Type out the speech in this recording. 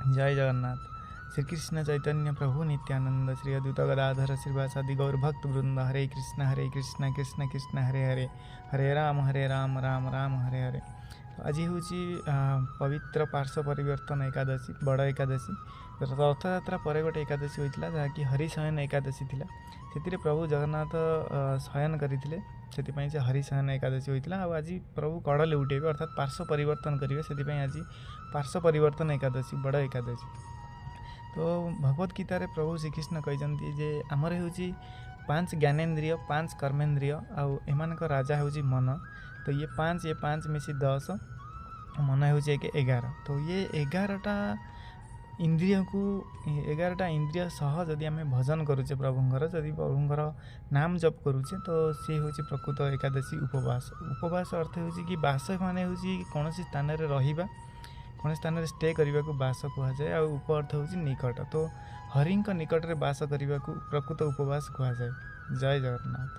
जय जगन्नाथ। श्रीकृष्ण चैतन्य प्रभु नित्यानंद श्री अद्वैत गदाधर श्रीवासादि गौर भक्त वृंद। हरे कृष्ण कृष्ण कृष्ण हरे हरे, हरे राम राम राम हरे हरे। आज हूँ पवित्र पार्श्व परिवर्तन एकादशी, बड़ एकादशी। रथयात्रा पर गोटे एकादशी होता जहाँकि हरिशयन एकादशी थिला। से प्रभु जगन्नाथ शयन करते से हरिशयन एकादशी होता। आज प्रभु कड़ले उठेबे अर्थात पार्श्व परिवर्तन करेंगे, से आज पार्श्व परिवर्तन एकादशी, बड़ एकादशी। तो भगवत गीतार प्रभु श्रीकृष्ण कहते जे आमर हूँ 5 ज्ञानेन्द्रिय, 5 कर्मेन्द्रिय, आउ एमान राजा हूँ मन। तो ये 5 मिसी 10, मन हूँ 11। तो ये 11टा इंद्रिय को 11टा इंद्रिय सह जदि आम भजन करुचे प्रभुंर, जदि प्रभुंर नाम जप करुचे, तो सी हूँ प्रकृत एकादशी उपवास। उपवास अर्थ हूँ कि बास माने हूँ कौन स्थान में रहा, कौन स्थान में स्टे करने को बास कहुए। उप अर्थ हूँ निकट, तो हरि निकट में बास करने को प्रकृत उपवास कहुए। जय जगन्नाथ।